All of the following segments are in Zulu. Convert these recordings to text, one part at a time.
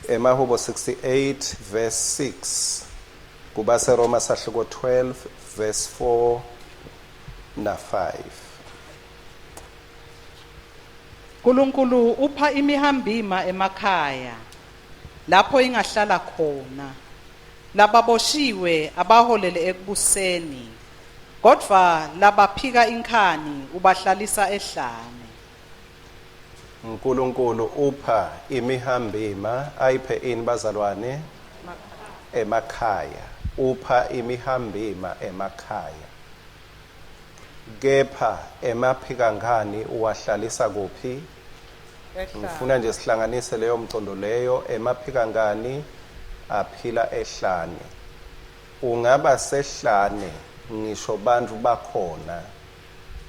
Emahubo 68 verse 6 kuba seRoma sahluko 12 verse 4 na 5. uNkulunkulu upha imihambima emakhaya lapho ingahlala khona lababoshiwe abaholele ekubuseni kodwa labaphika inkhani ubahlalisa ehlane. uNkulunkulu upha imihambima ayiphe ini bazalwane emakhaya, upha imihambima emakhaya, kepha emaphika ngani uwahlalisa kuphi? Ngifuna nje sihlanganise leyo mcondo leyo. Emaphika ngani aphila ehlane. Ungaba sehlane ngisho bantu bakhona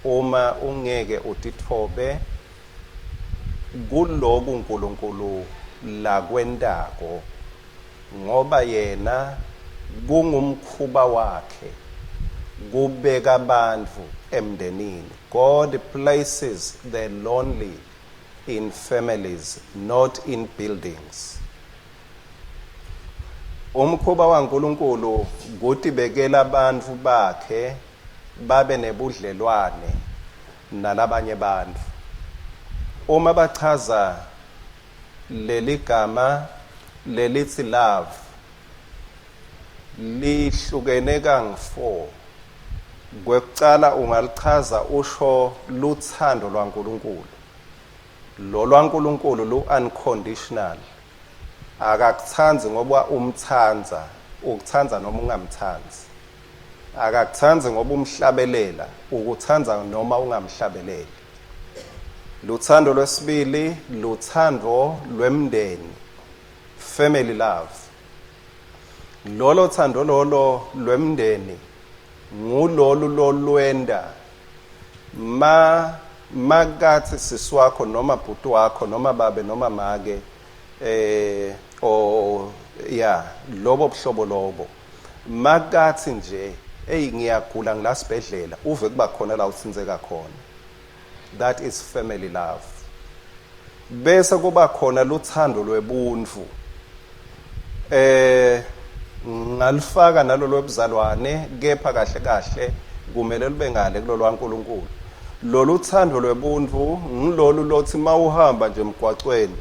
uma ungeke utithobe kuloku uNkulunkulu la kwendako, ngoba yena kungumkhuba wakhe kubeka abantu emndenini. God places the lonely in families, not in buildings. Umkhuba waNkulunkulu ukuthi bekela abantu bakhe babe nebudlelwane nalabanye abantu. Uma bachaza leli gama lelithi love lihlukene kangu-4. Kwekucala ungalichaza usho luthando lwaNkulunkulu. Lo lwaNkulunkulu lu-unconditional. Akakuthanzi ngoba umthanza, ukuthanza noma ungamthanzi. Akakuthanzi ngoba umhlabelela, ukuthanza noma ungamhlabeleli. Luthando lwesibili, luthando lwemndeni, family love. Lolo thando lolo lwemndeni ngulolu lolwenda makathi sisi wakho noma bhuti wakho noma babe noma make lobo buhlobo lobo makathi nje ngiyagula ngilasibhedlela uve kuba khona la uthinzeka khona. That is family love. Bese kuba khona luthando lwebuntu. Ngalifaka nalo lwebuzalwane, kepha kahle kahle kumele lube ngale kulolu waNkulunkulu. Lolu thando lwebuntu ngilolu lothi mawuhamba nje emgwaqweni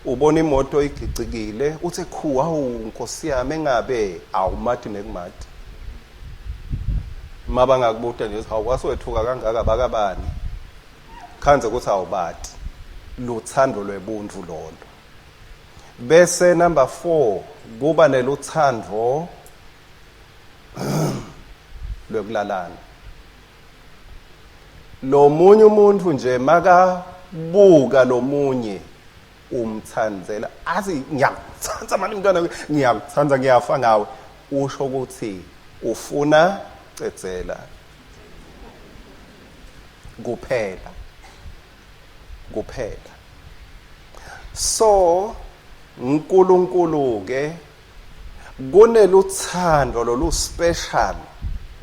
ubona imoto igicikile uthi khu hawu Nkosi yami engabe awumati nekumati. Mabangakubuta nje hawu kwaswethuka kangaka bakabani. Khanze ukuthi awubati. Luthando lwebuntu lolo. Bese number 4 kuba neluthando lwekulalana. Lo munye umuntu nje makabuka lo munye umthandzela athi ngiyakuthanza manje mntwana, ngiyakuthanza ngiyafa ngawe, usho ukuthi ufuna cedzela kuphela. So uNkulunkulu ke kuneluthando lolu special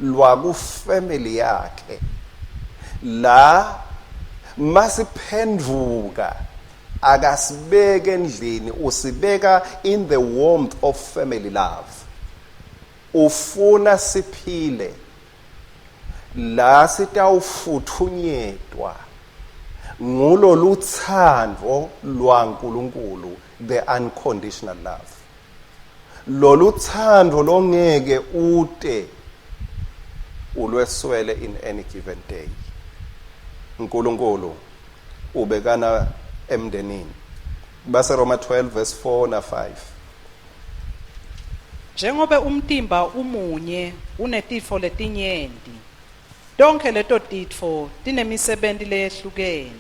lwaku family yakhe la masiphenduka akasibeke endlini, usibeka in the warmth of family love. Ufuna siphile la sitawufuthunyetwa ngulo luthando lwaNkulunkulu, the unconditional love. Lolu thando longeke ute ulweswele in any given day. uNkulunkulu ubekana emndenini. Base Roma 12 verse 4 na 5. Njengoba umtimba umunye unetifo letinyenti, tonke leto tifo tinemisebenti leyehlukene.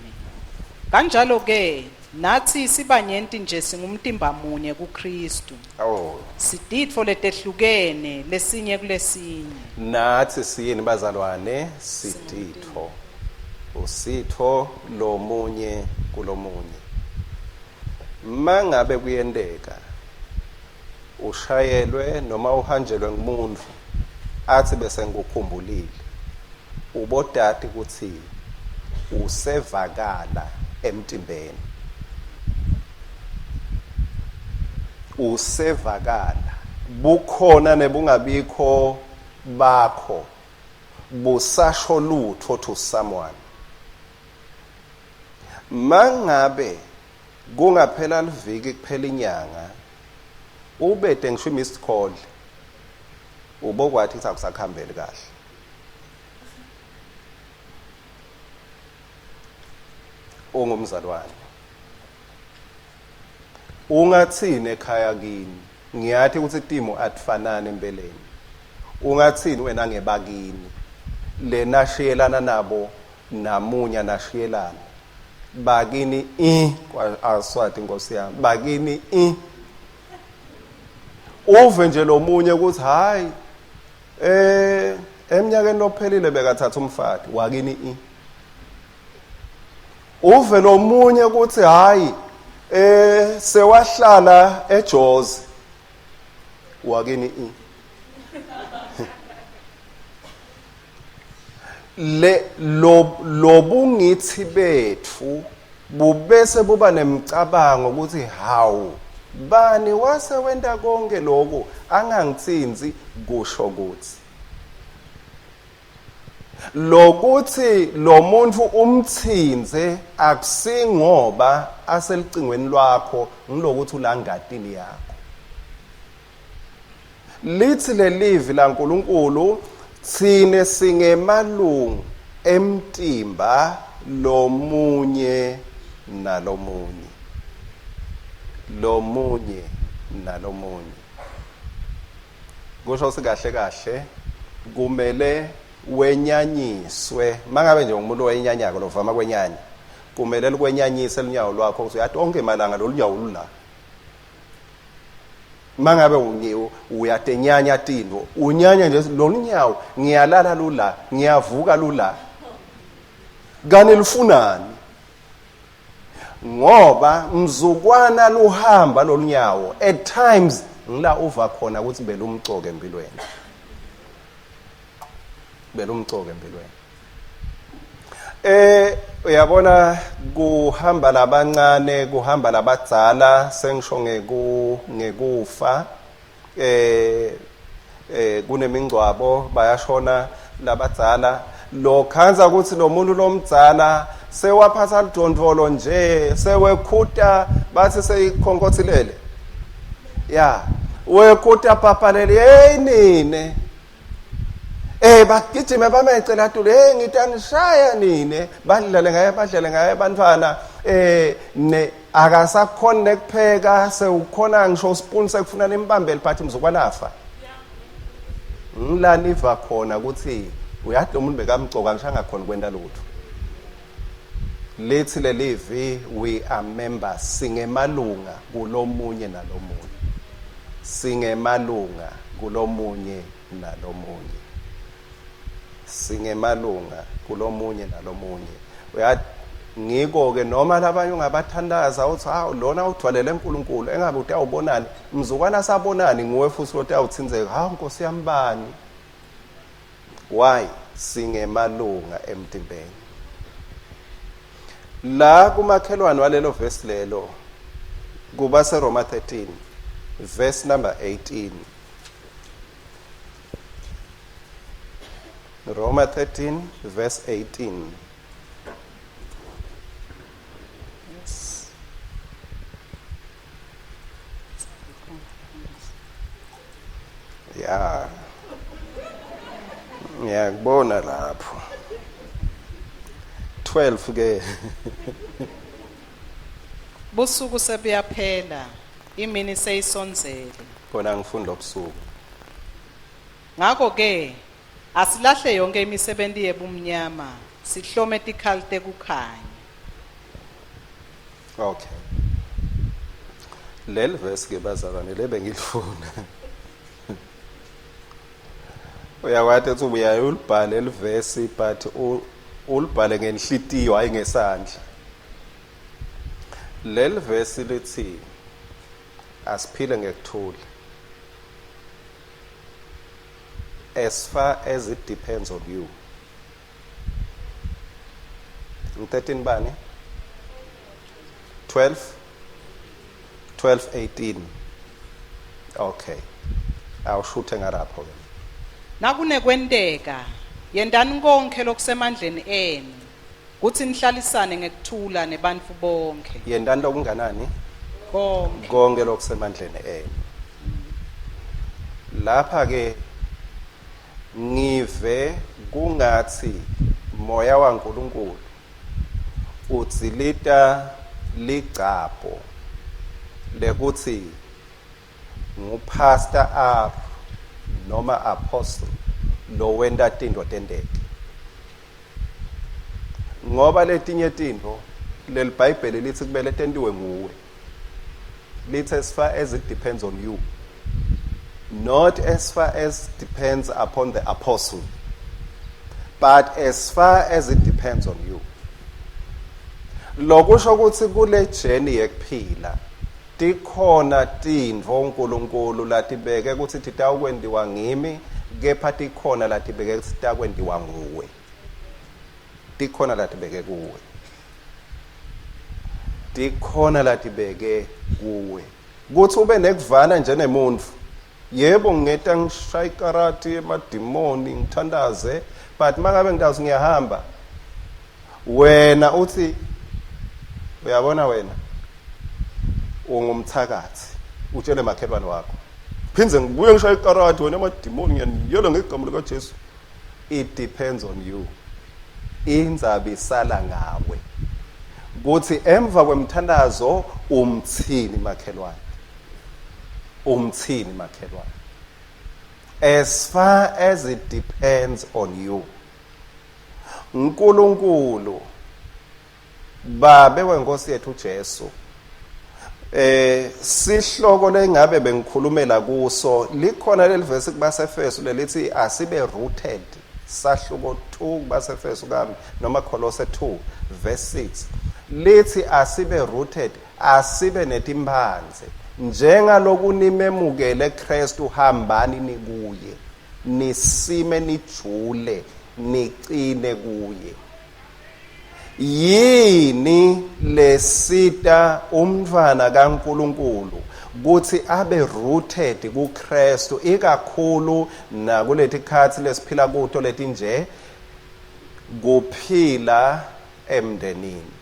Kanjalo ke nathi sibanyenti nje singumtimba munye kuKristu. Sititfo letehlukene lesinye kulesinye. Nathi siyini bazalwane? Sititfo. Usitho lomunye kulomunye. Mangabe kuyendeka ushayelwe noma uhanjelwe ngumuntu athi bese ngikukhumbulile, ubodati ukuthi usevakala emtimbeni. usevakala bukhona nebungabikho bakho busasho lutho to someone. Mangabe kungaphela liviki kuphela inyanga ubede ngisho missed call ubokwathi akusakhambeli kahle. Ungumzalwane ungathini ekhaya kini ngiyathi ukuthi timo atifanane empeleni. Ungathini wena ngebakini le nashiyelana nabo namunya nashiyelana bakini kwaSiswati Nkosi yami bakini uve nje lo munye ukuthi hayi eminyakeni lophelile bekathatha umfati wakini uve lo munye ukuthi hayi sewahlala eJozi wakini lobungithi bethu bubese buba nemicabango ukuthi hawu bani wase wenda konke lokho angangitsinzi kusho ukuthi lokuthi lo muntu umthinze akusingoba aselicingweni lwakho ngilokuthi ulangatini yakho. Lithi lelivi laNkulunkulu thine singemalungu emtimba lomunye nalomunye. Lomunye nalomunye. Kusho sikahle kahle kumele wenyanyiswe mangabe nje umuntu wenyanyako lovama kwenyanya kumele likwenyanyise linyawo lwakho ukuthi yathi onke malanga lolunyawo lula. Mangabe uyatenyanya tindo unyanya nje lolunyawo ngiyalala lula ngiyavuka lula kani lifunani ngoba mzukwana luhamba lolunyawo at times ngila uva khona ukuthi belumcoke empilweni. Belumcoke empilweni. Uyabona kuhamba labancane kuhamba labadzala sengisho ngekufa kunemingcwabo bayashona labadzala lo khanza ukuthi lo muntu lomdzala sewaphatha lidondolo nje sewekhuta bathi seyikhonkothelele ya wekhuta papalele hey nine bagijime bamecela tulo ngitanishaya nine badlale ngaye bantwana ne akasakhona nekupheka sewukhona ngisho spoon sekufuna nimbambele phathi mzokwanafa ngilani iva khona ukuthi uyathi umuntu bekamcoka ngishanga khona kwenda lutho. Lethi lelivi we are members singemalunga kulomunye nalomunye. Singemalunga kulomunye nalomunye. Singemalunga kulomunye nalomunye. Uyathi ngiko ke noma labanye ungabathandaza uthi hawu lona uthwalele enkulunkulu engabe utawubonani mzukwana sabonani nguwe futhi lotawuthinzeka hawu Nkosi yami bani. Why? Singemalunga emtimbeni. La kumakhelwane walelo verse lelo kuba seRoma 13 verse number 18. Roma 13 verse 18. Yes. Yeah. Ngiyakubona lapho 12 ke busuku sebuyaphela imini seyisonzele khona ngifunda obusuku. Ngakho ke asilahle yonke imisebenzi yebumnyama sihlome tikhali tekukhanya. Okay. Leli verse ke bazalwane lebe ngilifuna. Uyakwathi ukuthi uyayulibhala elivesi but ulibhale ngenhlitiyo hayi ngesandla. Leli verse lithi asiphile ngekuthula. As far as it depends on you. 13 bani? 12 18. Okay. Awushuthe ngalapho ke. Nakunekwenteka yendani konke lokusemandleni enu kuthi nihlalisane ngekuthula nebantfu bonke. Yendani lokunganani? Konke. Konke lokusemandleni enu. Lapha ke ngive kungathi moya waNkulunkulu utsilita ligcapo lekuthi ngupastor R noma apostle lo wenta tinto tenteke. Ngoba letinye tinto lelibhayibheli lithi kumele tentiwe nguwe. Lithi as far as it depends on you, not as far as depends upon the apostle, but as far as it depends on you. Lokusho ukuthi kule journey yekuphila tikhona tintfo uNkulunkulu latibeke ukuthi titawukwendiwa ngimi, kepha tikhona latibeke ukuthi titawukwendiwa nguwe. Tikhona latibeke kuwe. Tikhona latibeke kuwe. Kuthi ube nekuvana njenemuntfu. Yebo ngeta ngishaya ikarati emadimoni ngithandaze, but mangabe ngitazi ngiyahamba. Wena uthi uyabona wena ungumthakathi utshele makhelwane wakho phindze ngibuye ngishaya ikarati wena emadimoni ngiyaniyela ngegama lika Jesu. It depends on you. Indzaba isala ngawe kuthi emva kwemthandazo umthini makhelwane. Umthini makhelwane. As far as it depends on you. uNkulunkulu babe wenkosi yethu uJesu sihloko lengabe bengikhulumela kuso likhona lelivesi kubaseFesu lelithi asibe rooted, sahluko 2 kubaseFesu kami noma Kolose 2 verse 6 lithi asibe rooted, asibe netimpanze njengaloku nimemukele Kristu hambani nikuye, nisime nijule niqine kuye. Yini lesita umntfwana kaNkulunkulu kuthi abe rooted kuKristu ikakhulu nakuleti khathi lesiphila kuto letinje kuphila emndenini.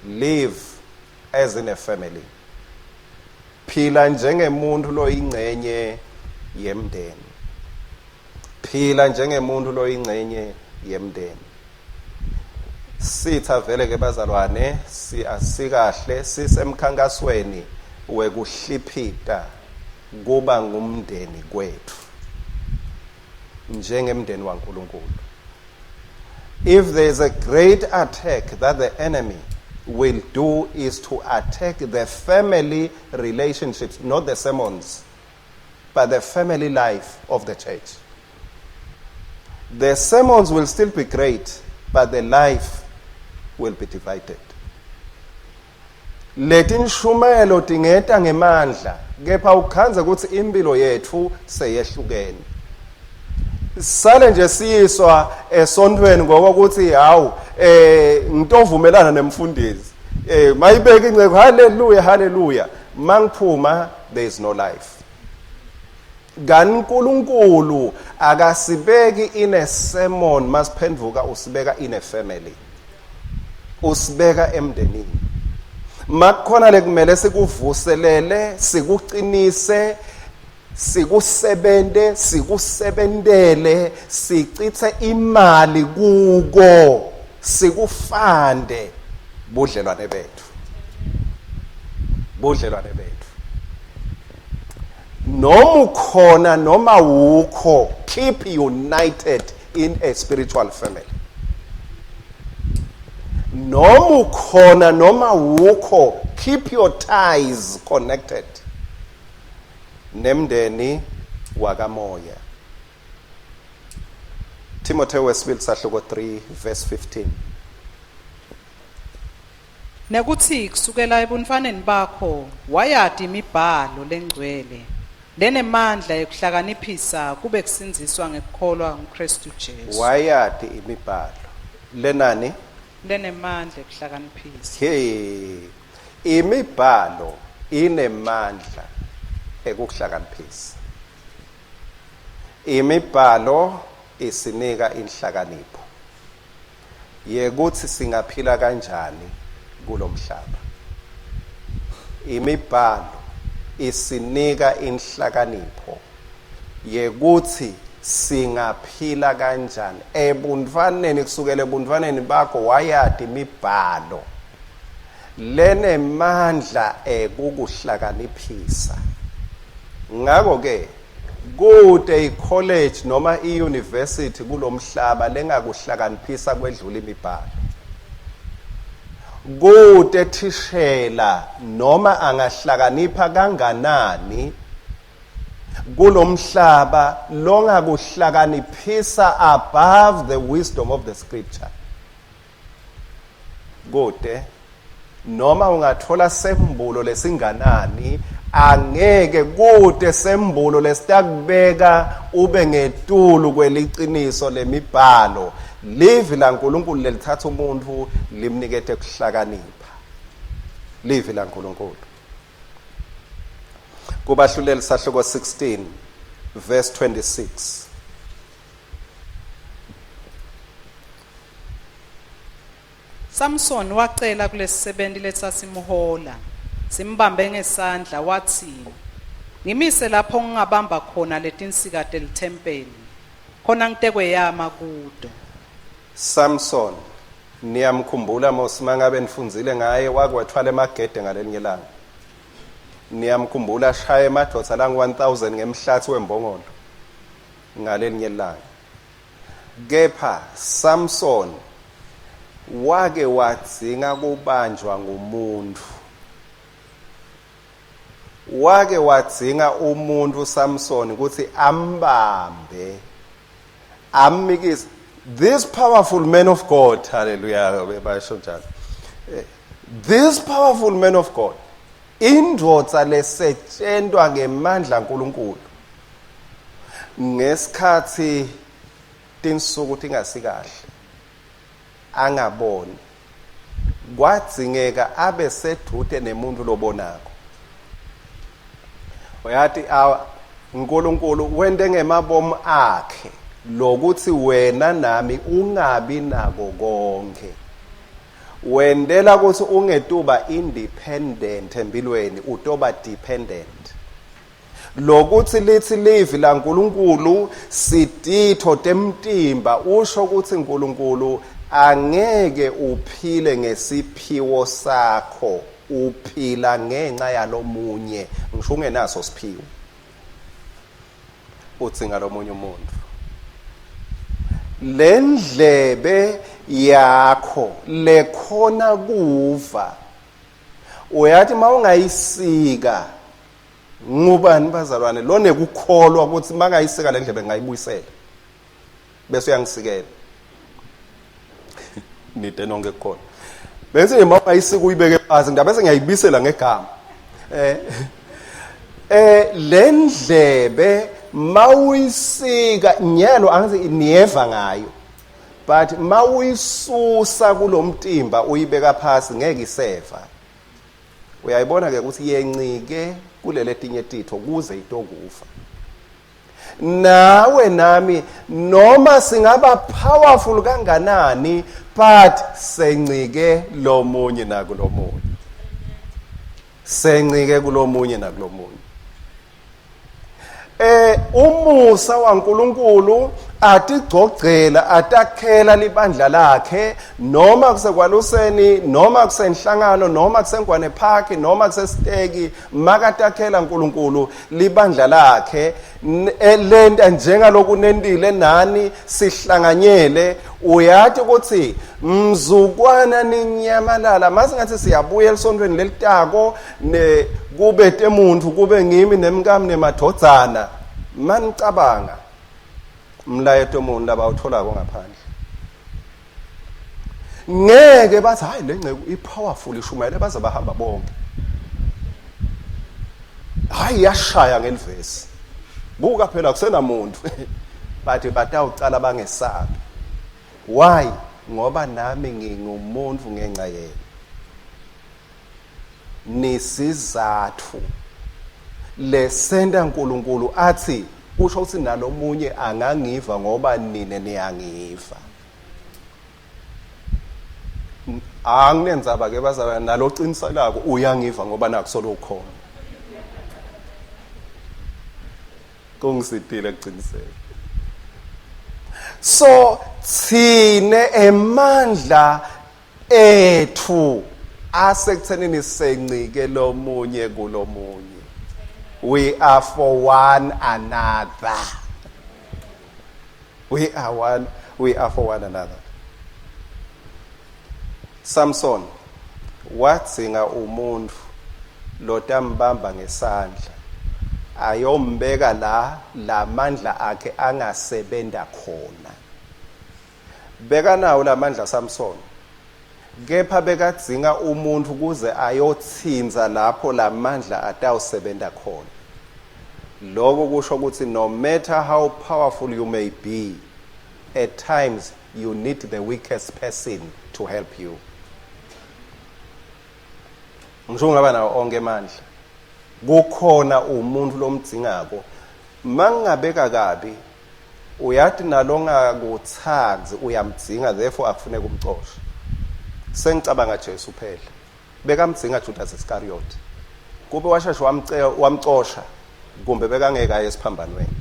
Live as in a family. Phila njengemuntu loyingcenye yemndeni. Phila njengemuntu loyingcenye yemndeni. Sitha vele ke bazalwane asikahle sisemkhankasweni wekuhliphita kuba ngumndeni kwethu njengemndeni waNkulunkulu. If there is a great attack that the enemy will do is to attack the family relationships, not the sermons, but the family life of the church. The sermons will still be great, but the life will be divided. Letinshumayelo tingeta ngemandla, kepha ukhanze ukuthi impilo yethu seyehlukene. Sale nje siyiswa esontweni ngokuthi hawu ngitovumelana nemfundisi. Mayibeke inceko haleluya haleluya, mangiphuma there is no life. GaNkulunkulu akasibeki in a sermon masiphendvuka usibeka in a family. Usibeka emndenini. Makhona lekumele sikuvuselele, sikuqinise, sikusebende, sikusebendele, sichithe imali kuko, sikufande budlelwane bethu. Budlelwane bethu. Noma ukhona noma ukho, keep united in a spiritual family. Noma ukhona noma ukho, keep your ties connected nemndeni wakamoya. Timotheo wesibili sahluko 3 verse 15. Nekuthi kusukela ebuntfaneni bakho wayati imibhalo lengcwele lenemandla ekuhlakaniphisa kube kusinziswa ngekukholwa nguKristu Jesu. Wayati imibhalo lenani lenemandla ekuhlakaniphisa. Hey, imibhalo inemandla ekuhlakaniphisa. Imibhalo isinika inhlakanipho yekuthi singaphila kanjani kulomhlaba. Imibhalo isinika inhlakanipho yekuthi singaphila kanjani ebuntwaneni. Kusukela ebuntwaneni bakho wayadi imibhalo lenemandla ekukuhlakaniphisa. Ngakho ke kude i-college noma i-university kulomhlaba lengakuhlakaniphisa kwedlula imibhalo. Kude thishela noma angahlakanipha kanganani kulomhlaba longakuhlakaniphisa above the wisdom of the scripture. Kude noma ungathola sembulo lesinganani angeke kude sembulo lesitakubeka ube ngetulu kweliqiniso lemibhalo. Livi laNkulunkulu lelithatha umuntu limnikete kuhlakanipha. Livi laNkulunkulu. Kubahlulela sahloko 16 verse 26. Samson wacela kulesisebenzi lesasimuhola, simbambe ngesandla wathi, ngimise lapho ngingabamba khona letinsika telithempeli, khona ngitekwe yama kudo. Samson niyamkhumbula mangabe nifunzile ngaye wakwethwala emagede ngalelinye ilanga. Niyamkhumbula ashaya emadodza langu 1000 ngemhlathi wembongolo ngalelinye ilanga. Kepha Samson wake wadzinga kubanjwa ngumuntu. Wake wadzinga umuntu Samson ukuthi ambambe ammikise. This powerful man of God, hallelujah, basho njalo. This powerful man of God, indvodza lesetshentwa ngemandla kaNkulunkulu ngesikhathi tinsuku tingasikahle angaboni, kwadzingeka abe seduze nemuntu lobonako. Uyathi uNkulunkulu wente ngemabomu akhe lokuthi wena nami ungabi nako konke. Wendela ukuthi ungetuba independent empilweni, utoba dependent. Lokuthi lithi livi laNkulunkulu siditho temtimba, usho ukuthi uNkulunkulu angeke uphile ngesiphiwo sakho, uphila ngenxa yalomunye. Ngisho ungenaso siphiwo utsinga lomunye umuntu. Lendlebe yakho lekhona kuva uyathi mawungayisika ngubani bazalwane lone kukholwa ukuthi mangayisika lendlebe ngayibuyisela bese uyangisikela nite nonke kukhona bese nje mawungayisika uyibeke phansi ngabese ngiyayibisela ngegama lendlebe mawuyisika nyalo angithi niyeva ngayo, but mawuyisusa kulomtimba uyibeka phansi ngeke iseva. Uyayibona ke ukuthi yencike kulele tinye titho kuze itokufa. Nawe nami noma singaba powerful kanganani but sencike lomunye nakulomunye. Sencike kulomunye nakulomunye. Umusa waNkulunkulu atigcogcela atakhela libandla lakhe noma kusekwaluseni noma kusenhlangano noma kusengwane park noma kusesteki makatakhela uNkulunkulu libandla lakhe lenta njengaloku nendile nani sihlanganyele. Uyathi ukuthi mzukwana ninyamalala masingathi siyabuya esontweni lelitako ne kube temuntu kube ngimi nemkami nemadodzana manicabanga umlayeto omuntu abawutholako ngaphandle ngeke bathi hayi lengceku ipowerful ishumayele baze bahamba bonke hayi yashaya ngelivesi buka phela kusenamuntu bathi batawucala bangesabi. Why? Ngoba nami ngingumuntu ngenxa yenu. Nisizathu lesenda uNkulunkulu athi kusho ukuthi nalomunye angangiva ngoba nine niyangiva. Anginenzaba ke bazaba naloqiniselayo uyangiva ngoba nakusolo ukhona. Kongisidile kuqiniseka. So thine emandla ethu asekuthenini sencike lomunye kulomunye. We are for one another. We are for one another. Samson watsinga umuntu lotambamba ngesandla ayombeka la mandla akhe angasebenda khona. Beka nawo lamandla Samson. Kepha bekadzinga umuntu kuze ayothinza lapho lamandla atawusebenta khona. Lokho kusho ukuthi no matter how powerful you may be, at times you need the weakest person to help you. Ngisho ngaba nawo onke amandla. Kukhona umuntu lomdzingako. Mangabeka kabi uyathi nalonga kutsazi uyamdzinga therefore akufuneka umcoshe. Sengicabanga Jesu phela. Bekamdzinga Judas Iscariot. Kube washesha wamcosha kumbe bekangeka esiphambanweni.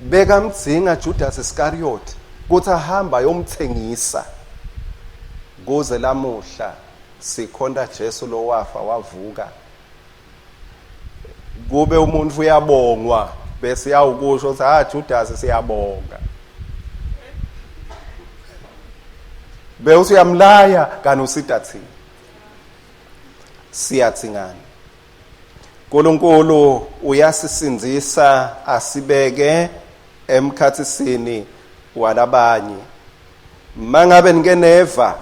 Bekamdzinga Judas Iscariot kuthi ahamba yomthengisa. Kuze lamuhla sikhonda Jesu lo wafa wavuka. Kube umuntu uyabongwa bese yawukusho ukuthi Judas siyabonga. Bewuthi uyamlaya kana usitathi. Siyathingana. uNkulunkulu uyasisinzisa asibeke emkhathisini walabanye. Mangabe ngeneva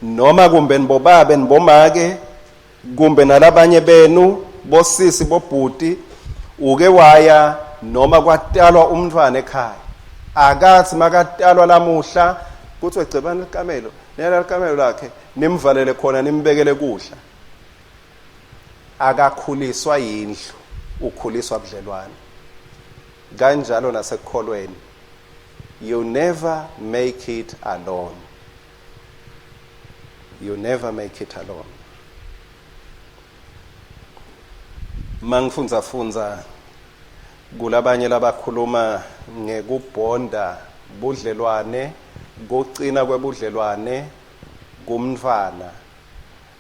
noma kumbe nibobabe nibomake kumbe nalabanye benu bosisi bobhuti uke waya noma kwatalwa umntwana ekhaya. Akathi makatalwa lamuhla kuthi wegcebana lekamelo nela lekamelo lakhe nimvalele khona nimbekele kudla. Akakhuliswa yindlu ukhuliswa budlelwane. Kanjalo nasekukholweni. You never make it alone. You never make it alone. Mangifundza kulabanye labakhuluma ngekubonda budlelwane, kucina kwebudlelwane kumntfwana.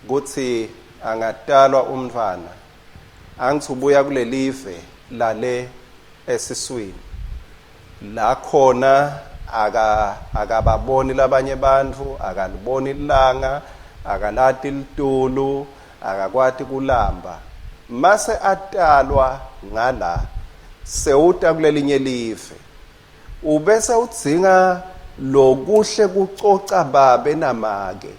Kuthi angatalwa umntfwana angithi ubuya kulelive lale esiswini. La khona akababoni labanye bantfu, akaliboni ilanga, akalati litulu, akakwati kulamba. Mase atalwa ngala sewuta kulelinye live. Ubese udzinga lokuhle kucoca babe namake.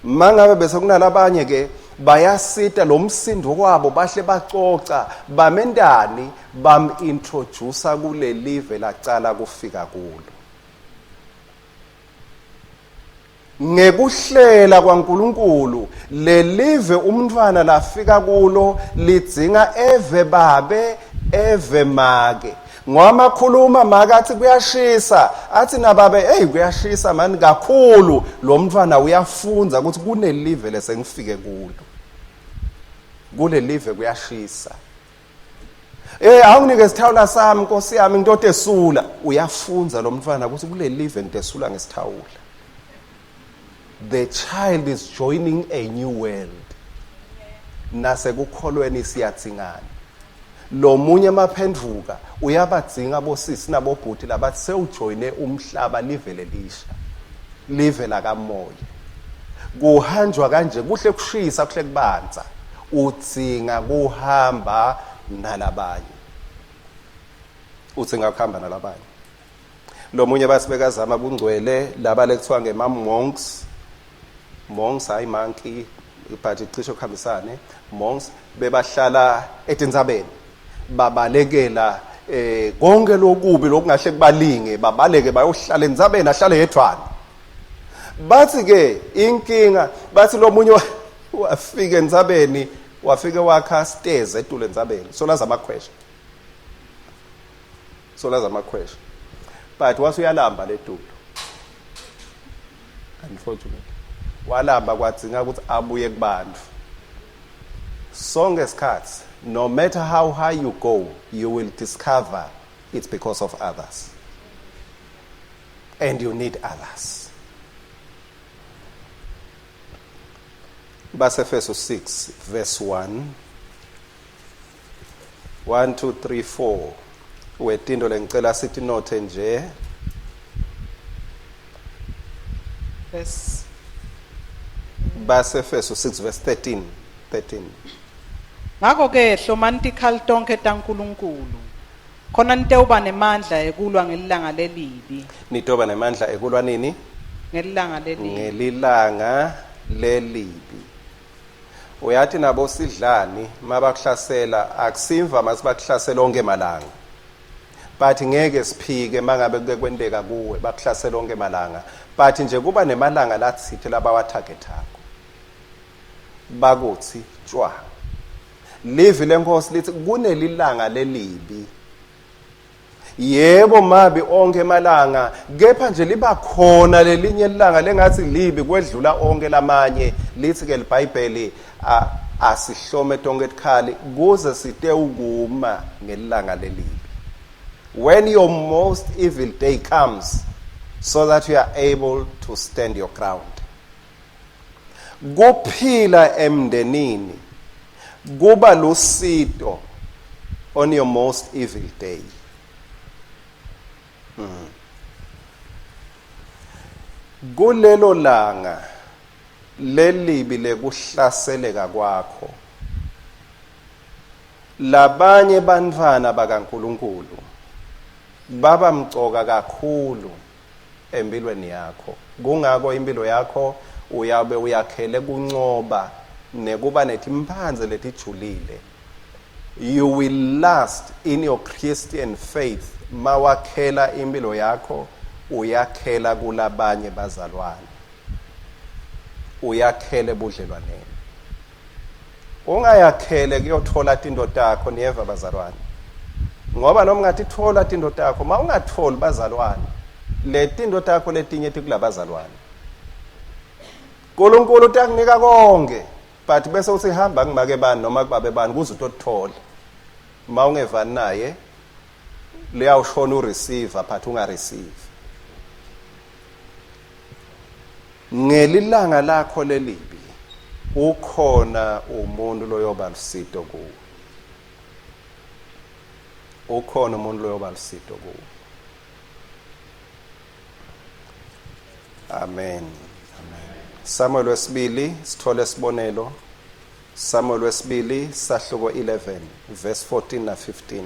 Mangabe bese kunalabanye ke bayasita lo msindo kwabo bahle bacoca bamendani bam-introduce kule live lacala kufika kulo. Ngekuhlela kwaNkulunkulu le live umntwana lafika kulo lidzinga eve babe eve make. Ngoba khuluma makathi kuyashisa athi nababe kuyashisa mani kakhulu lo mntwana uyafunza ukuthi kune live lesengifike kulo. Kule live kuyashisa. Awunike isithawula sami Nkosi yami ngitotesula. Uyafunza lo mntwana ukuthi kule live ngitesula ngesithawula. The child is joining a new world. Nase kukholweni siyathingana. Lo munye maphendvuka uyabadzinga bosisi nabobhuti labathi sewujoyine umhlaba live lelisha. Live la kamoya. Kuhanjwa kanje kuhle kushisa kuhle kubanza. Udzinga kuhamba nalabanye. Udzinga kuhamba nalabanye. Lo munye bathi bekazama kungcwele laba lekuthiwa ngema-monks. Monks hayi monkey but cishe kuhambisane. Monks bebahlala etinzabeni. Babalekela konke lokubi lokungahle kubalinge babaleke bayohlala enzabeni ahlale yedwana. Bathi ke inkinga bathi lo munye wafika enzabeni wafike wakha stairs eTulo Ndzabeni solaza amakhwesha but wasuyalamba leTulo unfortunately walamba kwadzinga ukuthi abuye kubantu sonke isikhathi no matter how high you go you will discover it's because of others and you need others. Basefeso 6 verse 1 1 2 3 4 wetindo lengicela sithi nothe nje Verse Basefeso 6 verse 13 ngakho ke hlomani tikhali tonke taNkulunkulu khona nitewuba nemandla ekulwa ngelilanga lelibi nitoba nemandla ekulwa nini ngelilanga lelibi uyathi nabo sidlani mabakuhlasela akusimva masibakuhlasela onke malanga but ngeke siphike mangabe kuke kwenteka kuwe bakuhlasela onke malanga but nje kuba nemalanga lathi labawa targetako bakuthi tshwa livi lenkosi lithi kunelilanga lelibi yebo mabi onke malanga kepha nje liba khona lelinye ilanga lengathi libi kwedlula onke lamanye lithi ke iBhayibheli asihlome tonke tikhali kuze site ukuma ngelilanga lelibi when your most evil day comes so that you are able to stand your ground. Kuphila emndenini kuba lusito on your most evil day. Kulelo langa lelibi lekuhlaseleka kwakho labanye bantwana bakaNkulunkulu baba mcoka kakhulu empilweni yakho kungako impilo yakho uyabe uyakhele kuncoba nekuba netimphanze letijulile. You will last in your Christian faith mawakhela impilo yakho uyakhela kulabanye bazalwane uyakhele budlelwaneni ungayakhele kuyothola tinto takho niyeva bazalwane ngoba noma ungatithola tinto takho ma ungatholi bazalwane le tinto takho letinye tikulabazalwane uNkulunkulu utakunika konke but bese usihamba ngimake bani noma kubabe bani kuze utothola ma ungevani naye liyawushona ureceiver but ungareceive ngelilanga lakho lelibi ukhona umuntu loyoba lusito kuwe ukhona umuntu loyoba lusito kuwe. Amen. Samuel wesibili sithole isibonelo Samuel wesibili sahluko 11 verse 14 na 15.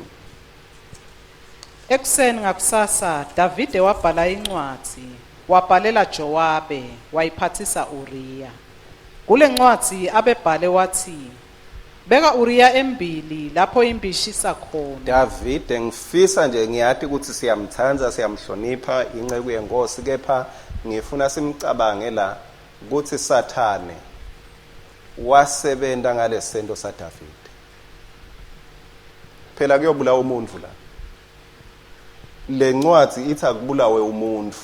Ekuseni ngakusasa Davide wabhala incwadi wabhalela Jowabe wayiphathisa Uriya. Kule ncwadi abebhale wathi beka Uriya embili lapho imbishisa khona. Davide ngifisa nje ngiyathi ukuthi siyamthanza siyamhlonipha inceku yenkosi kepha ngifuna simcabange la ukuthi Sathane wasebenta ngalesento saDavide. Phela kuyobulawa umuntu la. Le ncwadi ithi akubulawe umuntu.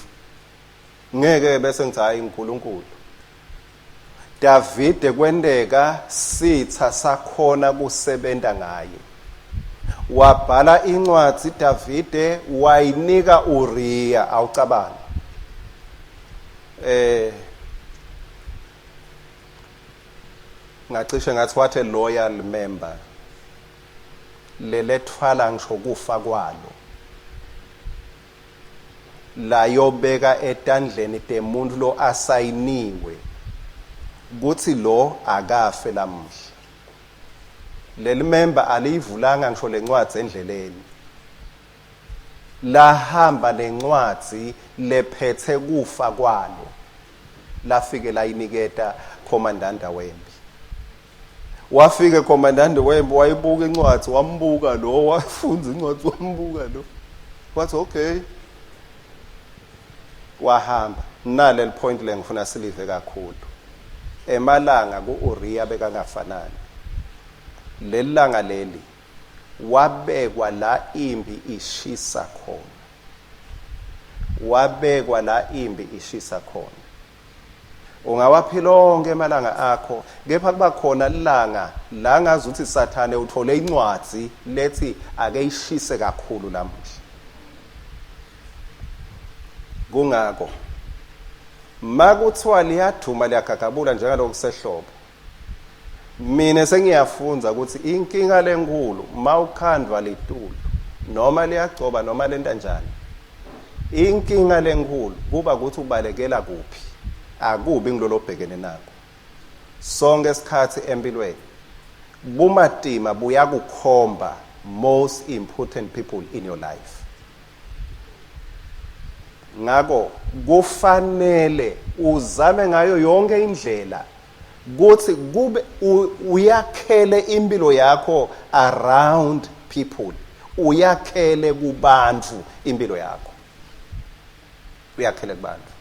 Ngeke bese ngithi hayi uNkulunkulu. Davide kwendeka sitha sakhona kusebenta ngaye. Wabhala incwadi Davide wayinika Uriya awucabanga. Ngacishe ngathi what a loyal member lelethwala ngisho kufa kwalo la yobeka etandleni temuntu lo asayiniwe kuthi lo akafe lamuhla leli member alivulanga ngisho lencwadi endleleni lahamba lencwadi lephethe kufa kwalo lafike layiniketa commandant wempi. Wafike commandant wempi wayibuka incwadi wambuka lo wafunza incwadi wambuka lo wathi okay wahamba naleli point lengifuna silive kakhulu emalanga kuUriya bekangafanani lelanga leli wabekwa la impi ishisa khona, wabekwa la impi ishisa khona. Ungawaphila onke emalanga akho, kepha kuba khona ilanga la ngazi ukuthi Sathane uthole incwadi lethi ake ishise kakhulu namuhla. Kungako makuthiwa liyaduma liyagagabula njengalokhu sehlobo, mina sengiyafunza ukuthi inkinga lenkulu mawukhandwa litulo noma liyagcoba noma lenta njani, inkinga lenkulu kuba ukuthi ubalekela kuphi, akubi ngilolo bhekene nako. Sonke isikhathi empilweni bumatima buyakukhomba most important people in your life. Ngako kufanele uzame ngayo yonke indlela ukuthi kube uyakhele impilo yakho around people, uyakhele kubantu impilo yakho, uyakhele kubantu.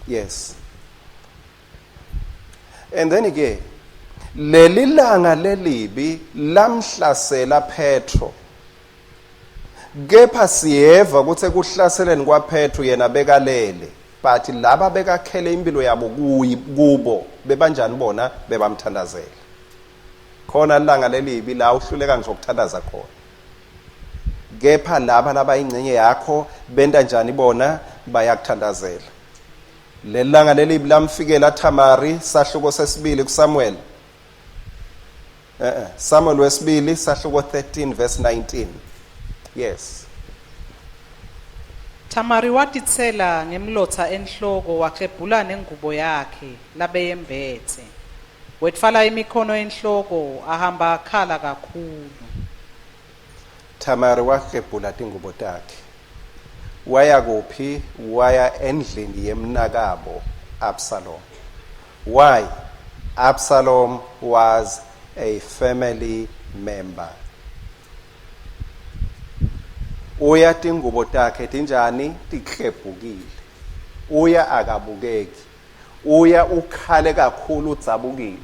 Yes. And then again, leli langa lelibi lamhlasela Petro. Kepha siyeva ukuthi ekuhlaseleni kwaPetro yena bekalele, but laba bekakhele impilo yabo kubo bebanjani bona bebamthandazela. Khona langa lelibi la uhluleka ngisho ukuthandaza khona. Kepha laba ingcenye yakho benda njani bona bayakuthandazela. Lelanga lelibi lamfikela Tamari sahluko sesibili kuSamuel. Samuel wesibili sahluko 13 verse 19. Yes. Tamari watitsela ngemlotha enhloko wakhebhula nengubo yakhe labeyembethe. Wetfala imikhono enhloko ahamba akhala kakhulu. Tamari wakhebhula tingubo takhe. Waya kuphi? Waya endlini yemnakabo Absalom. Why? Absalom was a family member. Uya tingubo takhe tinjani tikhebhukile, uya akabukeki, uya ukhale kakhulu udzabukile,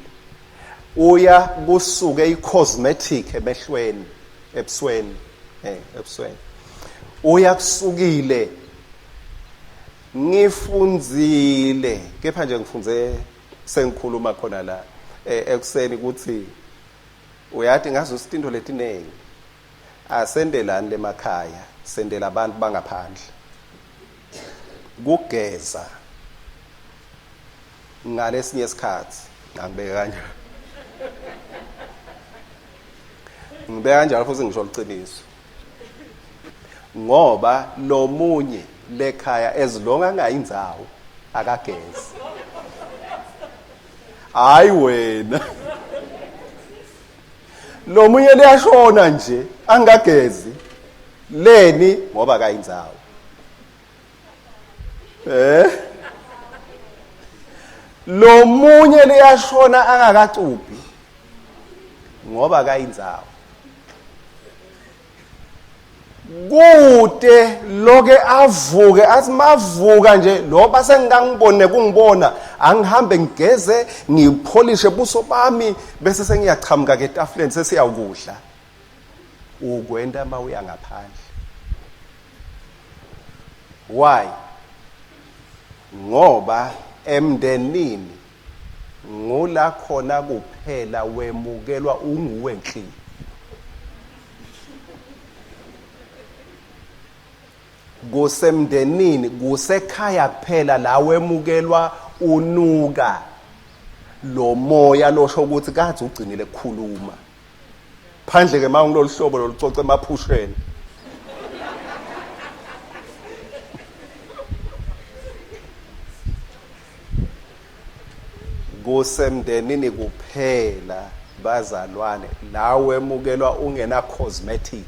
uya kusuke i-cosmetic emehlweni ebusweni uya kusukile. Ngifunzile kepha nje ngifunze sengikhuluma khona la ekuseni ukuthi uyathi ngazo izinto letinengi asendelani lemakhaya, sendela abantu bangaphandle. Kugeza ngalesinye isikhathi ngibeka kanjalo, ngibeka kanjalo futhi ngisho liqiniso, ngoba lo munye lekhaya ezilonga angayindzawo akagezi. Hayi wena, lo munye liyashona nje angagezi leni ngoba kayindzawo. Lo munye liyashona angakacuphi ngoba kayindzawo. Kude loke avuke athi mavuka nje loba sengangibone kungibona angihambe ngigeze ngipholishe buso bami bese sengiyachamuka ke etafuleni sesiyakudla. Ukwenda mawuya ngaphandle. Why? Ngoba emndenini ngula khona kuphela wemukelwa unguwenhlini. Kusemndenini kusekhaya kuphela la wemukelwa unuka lo moya losho ukuthi kathi ugcinile ukukhuluma. Phandle ke mawungilolu hlobo lolucoce emaphusheni. Kusemndenini kuphela bazalwane la wemukelwa ungena cosmetic.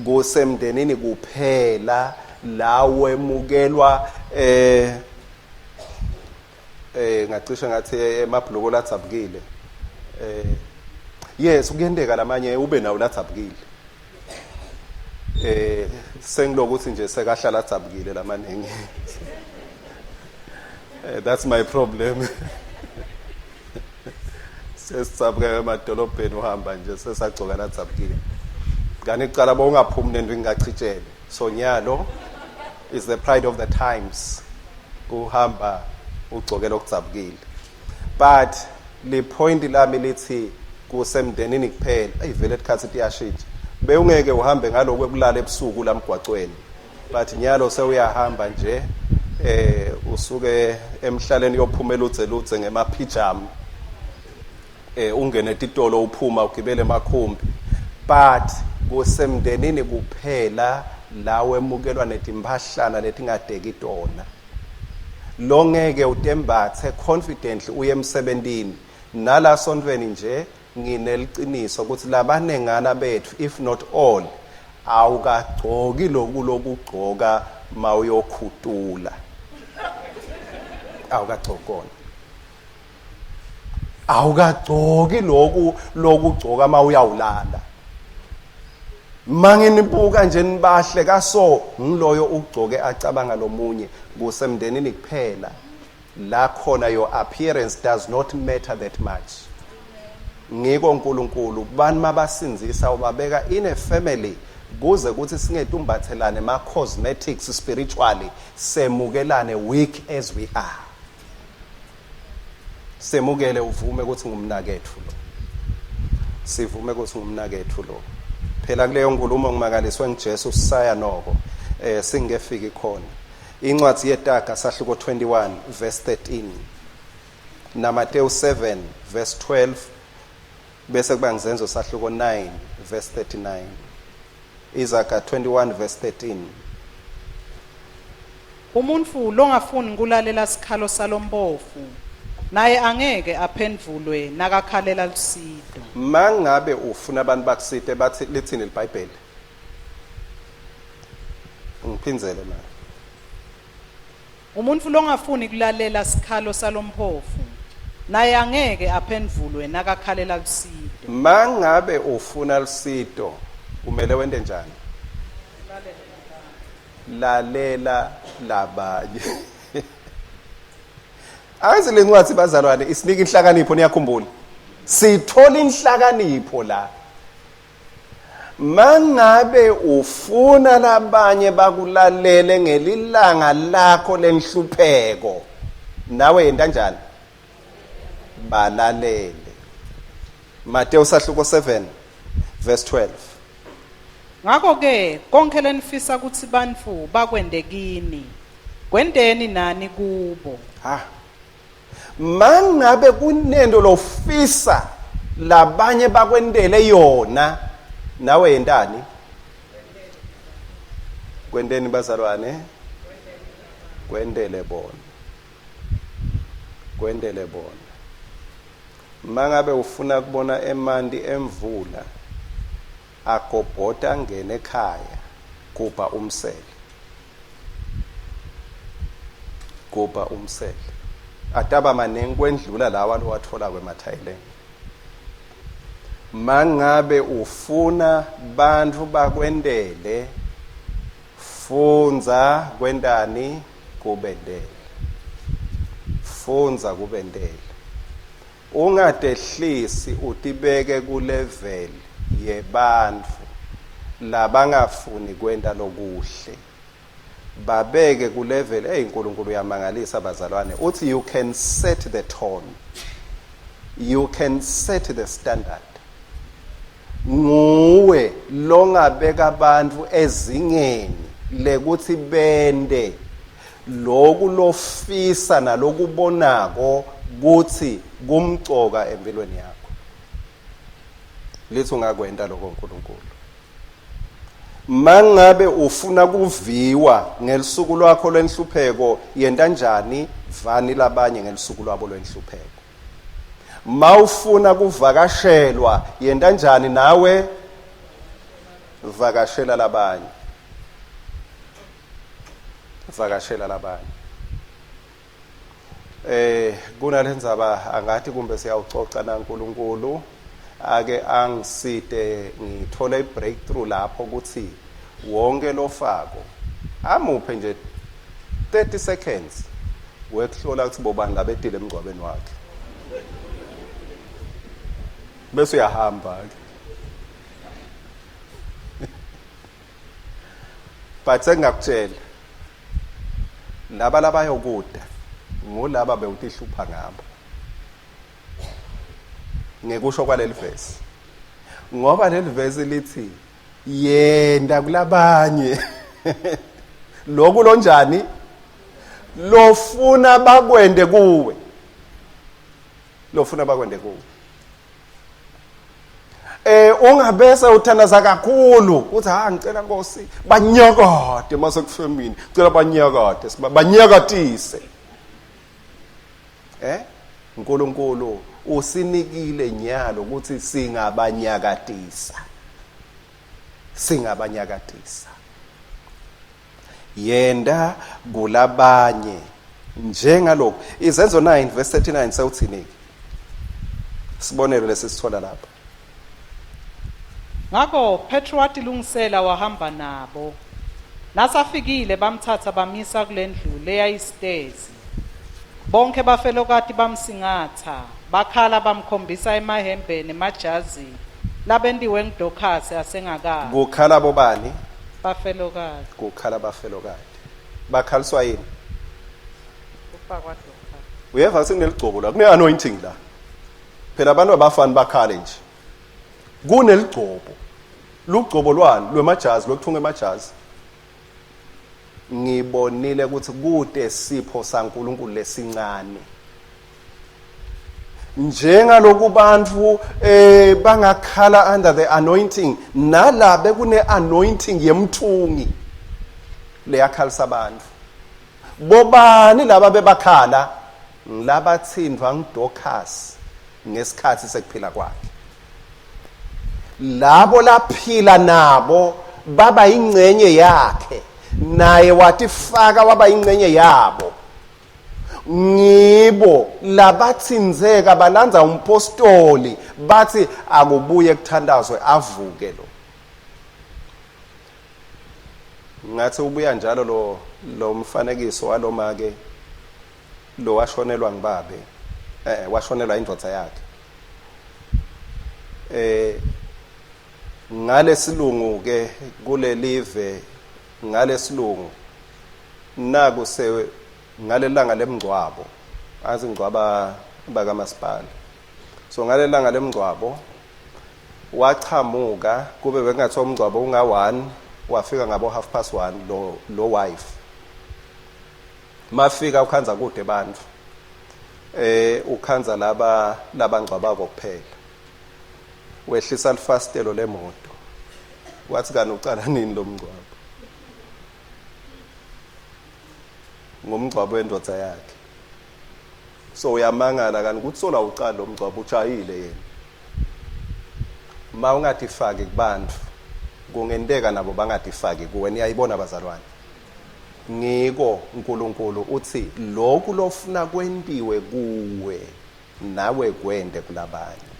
Kusemndenini kuphela la wemukelwa ngacishe ngathi emabhloko latsabukile. Yes, kuyendeka lamanye ube nawo latsabukile. Sengiloko ukuthi nje sekahlala latsabukile lamaningi. That's my problem. sesitsabuka emadolobheni uhamba nje sesagcoka latsabukile kanti kuqala bowungaphumi nento ngingachitshele so nyalo is the pride of the times uhamba ugcokela okudzabukile but le point lami lithi kusemndenini kuphela ayivele etikhathi tiyashintsha bewungeke uhambe ngaloko ekulala ebusuku lamgwaqweni but nyalo sewuyahamba nje usuke emhlaleni yophumela udzeludze ngemaphijama ungene etitolo uphuma ugibele emakhumbi but kusemndenini kuphela lawe emukelwa netimbahlana letingadeki tona lo ngeke utembathe confidently uye emsebentini nala sontweni nje ngineliciniso ukuthi labanengana bethu if not all awukagcoki lokugcoka mawuyokhutula awukagcokona awukagcoki lokugcoka mawuyawulala manginibuka nje nibahle kaso ngiloyo ugcoke acabanga lomunye kusemndenini kuphela la khona your appearance does not matter that much ngiko uNkulunkulu bani mabasinzisa ubabeka in a family kuze ukuthi singetumbathelane ma cosmetics spiritually semukelane weak as we are semukele uvume ukuthi ngumnakethu lo sivume ukuthi ngumnakethu lo phela kuleyo nkulumo ngimakaliswe ngiJesu sisaya noko singefiki khona incwadi yetaga sahluko 21 verse 13 na Matthew 7 verse 12 bese kuba ngizenzo sahluko 9 verse 39 Izaga 21 verse 13 Umuntu longafuni ukulalela sikhalo salompofu naye angeke aphendvulwe nakakhalela lusido mangabe ufuna abantu bakusite bathi lithini iBhayibheli ngiphinzele la Umuntu longafuni ukulalela sikhalo salompofu naye angeke aphendvulwe nakakhalela lusido mangabe ufuna lusido kumele wende njani lalela labanye Azi lencwadi bazalwane isinika inhlakanipho niyakhumbula sithola inhlakanipho la mangabe ufuna labanye bakulalele ngelilanga lakho lenhlupheko nawe yenta njani balalele Matthew sahluko 7 verse 12 Ngakho ke konke lenifisa ukuthi bantu bakwende kini kwendeni nani kubo mangabe kunento lofisa labanye bakwendele yona nawe yentani kwendeni bazalwane kwendele bona mangabe ufuna kubona emanti emvula agobhoda ngene ekhaya kuba umsele ataba manengi kwendlula lawa lowathola kweMathailand mangabe ufuna bantu bakwendele funza kwendani kubendele ungadehlisi utibeke kulevel yebantu labangafuni kwenda lokuhle babeke ku level uNkulunkulu uyamangalisa abazalwane uthi you can set the tone you can set the standard nguwe longabeka abantu ezingeni lekuthi bende lokhu lofisa nalokubonako kuthi kumcoka empilweni yakho lithi ungakwenda lokho uNkulunkulu mangabe ufuna kuviwa ngelisuku lwakho lwenhlupheko yenta njani vani labanye ngelisuku lwabo lwenhlupheko mawufuna kuvakashelwa yenta njani nawe vakashela labanye kunalendzaba angathi kumbe siyawucoca naNkulunkulu ake angisite ngithola ibreakthrough lapho ukuthi wonke lofako amuphe nje 30 seconds wekuhlola ukuthi bobani labedile emgcwabeni wakhe bese uyahamba ke. But sengakutshela laba labayokuda ngolaba bewutihlupha ngabo. Ngekusho kwaleli verse. Ngoba leli verse lithi yenda kulabanye lokhu lonjani lofuna bakwende kuwe. Lofuna bakwende kuwe. Ungabese uthandaza kakhulu uthi ngicela Nkosi banyakade mase kufemini ngicela banyakade banyakatise uNkulunkulu usinikile nyalo ukuthi singabanyakatisa yenda kulabanye njengalokho izenzo 9 verse 39 sewuthini sibonelo lesisithola lapha. Ngakho Petro watilungisela wahamba nabo. Nasafikile bamthatha bamisa kulendlu leyayisitezi. Bonke bafelokati bamsingatha, bakhala bamkhombisa emahembeni emajazi labendiwe ngidokasi asengakazi. Kukhala bobani? Bafelokati. Kukhala bafelokati. Bakhaliswa yini? Kufakwa dokasi. Uyeva sineligcobo la kune anointing la. Phela abantu abafani bakhale nje. Kuneligcobo. Lugcobo lwani lwemajazi lokuthunga emajazi. Ngibonile ukuthi kude sipho saNkulunkulu lesincane. Njengaloku bantu bangakhala under the anointing nalabe kune anointing yemthungi leyakhalisa abantu. Bobani laba bebakhala labathindwa ngidokasi ngesikhathi sekuphila kwakhe. Labo laphila nabo baba ingcenye yakhe naye watifaka waba ingcenye yabo. Ngibo labathinzeka balanza umpostoli bathi akubuye kuthandazwe avuke lo. Ngathi ubuya njalo lo mfanekiso waloma ke lo washonelwa ngibabe washonelwa indvodza yakhe. Ngalesilungu ke kulelive ngalesilungu naku se ngalelanga lemngcwabo azingcwaba bakamasipala. So ngalelanga lemngcwabo wachamuka kube bengathi umngcwabo unga 1 wafika ngabo 1:30 lo wife mafika ukhanza kude bantu ukhanza labangcwabako kuphela wehlisa alfastelo lemoto wathi kana ucala nini lo mngcwabo ngomngcwabo wendodza yakhe. So uyamangala kanti kutsola ucala lo mngcwabo uchayile yena ma ungatifaki kubantu kungenteka nabo bangatifaki kuwe. Niyayibona bazalwane ngiko uNkulunkulu uthi lokhu lofuna kwentiwe kuwe nawe kwende kulabanye.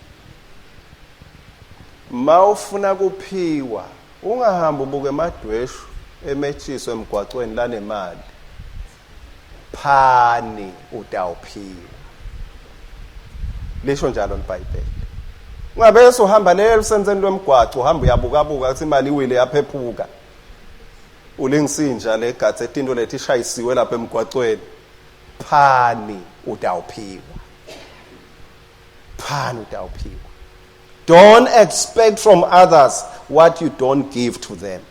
Ma ufuna kuphiwa ungahamba ubuke emadweshu emetshiso emgwaqweni lanemali phani utawuphiwa. Lisho njalo iBhayibheli. Ungabe uhamba lesenzeni lwemgwaco uhamba uyabuka ukuthi imali iwile yaphephuka. Ulingisinja legathe into lethi ishayisiwe lapha emgwaqweni. Phani utawuphiwa. Phani utawuphiwa. Don't expect from others what you don't give to them.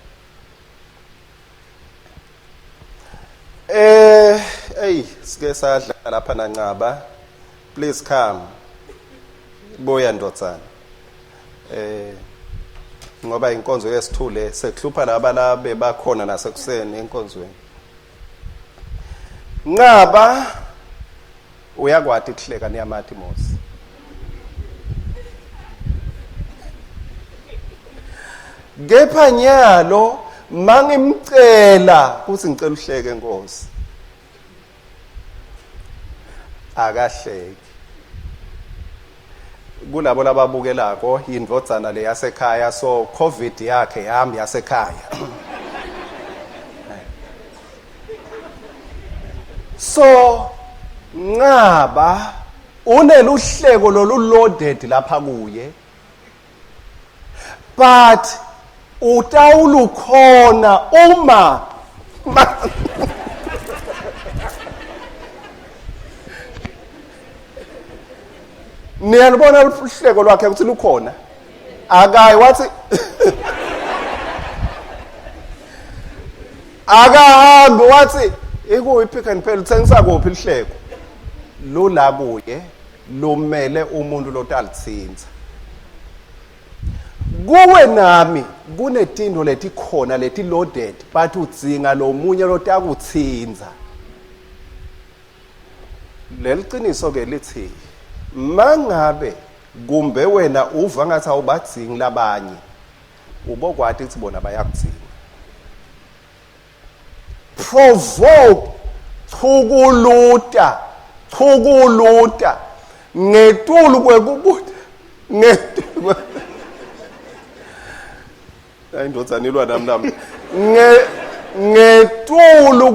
Sike sadla lapha nancaba. Please come. Boya ndotsana. Ngoba inkonzo yesithule sekuhlupha laba bebakhona nasekuseni enkonzweni. Ngaba uyakwati kuhleka niyamathi Mosi. Kepha nyalo mangimcela uthi ngicela uhleke Nkosi. Akahleki. Kulabo lababukelako indvodzana le yasekhaya so COVID yakhe yami yasekhaya. So ngaba uneluhleko loluloaded lapha kuye, but utawulukhona uma niyalibona uhleko lwakhe ukuthi lukhona akayi wathi akahambi wathi ikuphi kanti phela uthengisa kuphi lihleko lula kuye lumele umuntu lotalitsinza kuwe nami kunetindo letikhona leti loaded but udzinga lomunye lotakutsinza leliciniso ke lithi mangabe kumbe wena uva ngathi awubadzingi labanye ubokwati ukuthi bona bayakudzinga provoke chukuluta ngetulu kwekubuta ngetulu ayindodzanilwa namnam ngetulu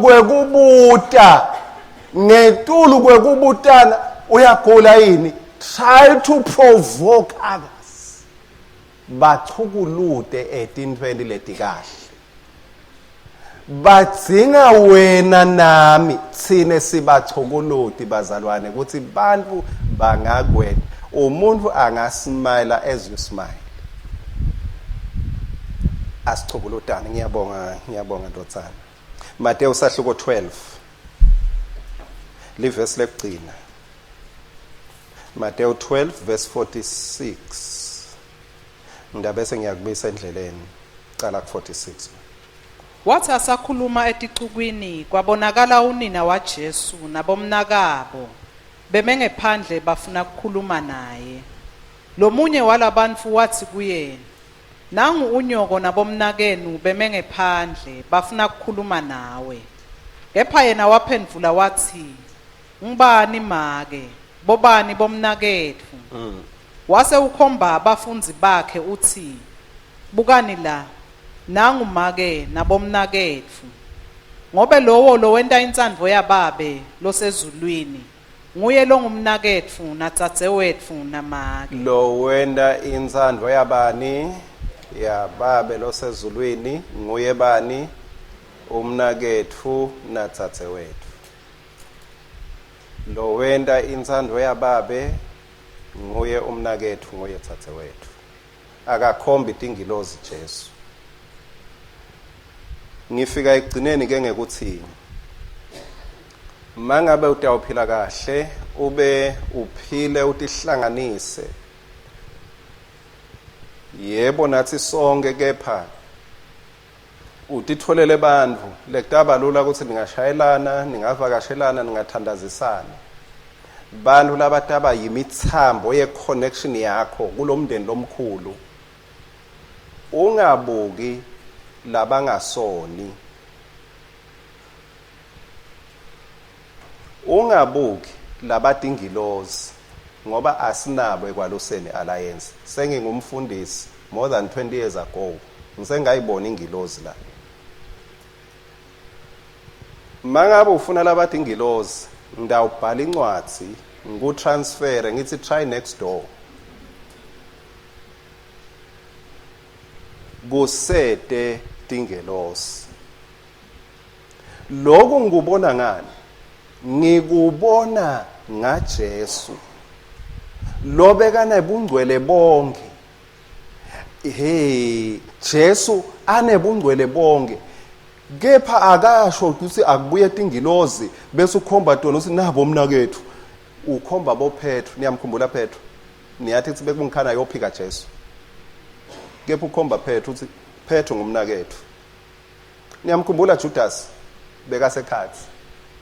kwekubutana uyagula yini try to provoke others bachukulute etintweni letikahle badzinga wena nami tsine sibachukuluti bazalwane ukuthi bantu bangakwena umuntu angasmile as you smile asichukulutane ngiyabonga ndotsana Mateyu sahluko 12 livesi lekugcina Mateyu 12 verse 46 ngidabese ngiyakubisa endleleni cala ku 46 Wathi asakhuluma etixukwini kwabonakala unina waJesu nabomnakabo beme ngephandle bafuna ukukhuluma naye. Lomunye walabantu wathi kuye, nangu unyoko nabomnakenu beme ngephandle bafuna ukukhuluma nawe. Kepha yena waphendula wathi, ngibani make, bobani bomnakethu? Wase ukhomba abafunzi bakhe uthi, bukani la, nangu make nabomnakethu. Ngobe lo wenta insandvo yababe losezulwini. Nguye lo ngumnaketfu natsadzewetfu namake. Lo wenda insandvo yabani yababe losezulwini nguye bani umnaketfu natsadzewetfu. Lo wenda insandvo yababe nguye umnaketfu nguye tsadzewetfu. Akakhombi tingilozi Jesu. Ngifika ekugcineni ke ngekuthi mangabe utawuphila kahle ube uphile utihlanganise yebo nathi sonke kepha utitholele bantfu lekutaba lula ukuthi ningashayelana ningavakashelana ningathandazisana bantfu labataba yimitsambo ye connection yakho kulomndeni lomkhulu ungabuki labangasoni ungabuki labadingilozi ngoba asinabo eKwaluseni alliance sengingumfundisi more than 20 years ago ngisengayibona ingilozi la mangabe ufuna labadingilozi ndawubhala incwadi ngikutransfer ngithi try next door kusete tingelosi lokhu ngikubona ngani ngikubona ngaJesu lobekana bungcwele bonke Jesu anebungcwele bonke kepha akasho ukuthi akubuye tingilozi bese ukhomba tona uthi nabo umnakethu ukhomba boPetro niyamkhumbula Petro niyathi sibe kungikhana yophika Jesu kepha ukhomba Petro uthi Petro ngumnakethu niyamkhumbula Judas bekasekhathi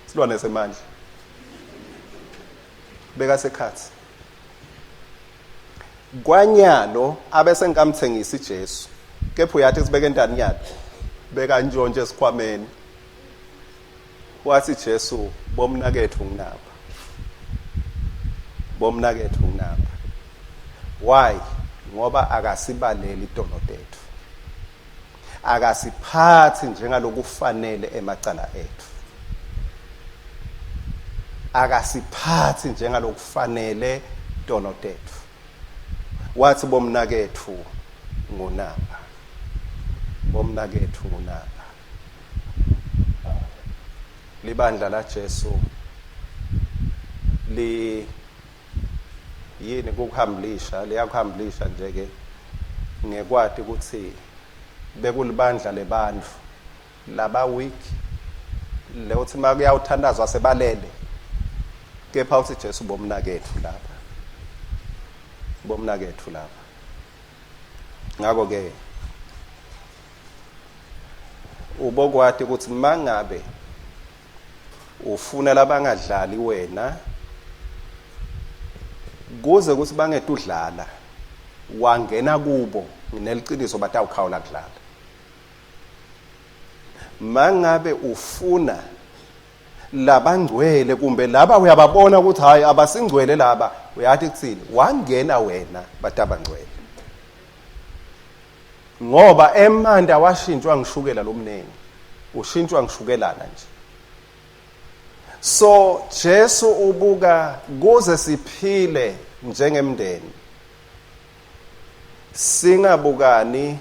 silwane semandla bekasekhathi kwanyalo abese nkamthengisa iJesu kepha uyathi sibeke entani nyalo beka njonje esikhwameni wathi Jesu bomnakethu nginapha why ngoba akasibaleli itono tethu akasiphathi njengalokufanele emacala ethu akasiphathi njengalokufanele tonotethu. Wathi bomnakethu ngunaba. Bomnakethu ngunaba. Libandla la Jesu yini kukuhambilisha, liyakuhambilisha nje ke ngekwati ukuthi bekulibandla lebandlu laba weak le uthi makuyawuthandazwa sebalele, kepha uthi Jesu bomnakethu lapha. Bomnakethu lapha. Ngako ke ubokwati ukuthi mangabe ufuna labangadlali wena kuze ukuthi bangedudlala wangena kubo neliqiniso bathi awukhawula kudlala. Mangabe ufuna labangcwele kumbe laba uyababona ukuthi hayi abasingcwele laba, uyathi kuthini wangena wena bathi abangcwele. Ngoba emanda washintshwa ngishukela lomnengi, ushintshwa ngishukelana nje. So Jesu ubuka kuze siphile njengemndeni, singabukani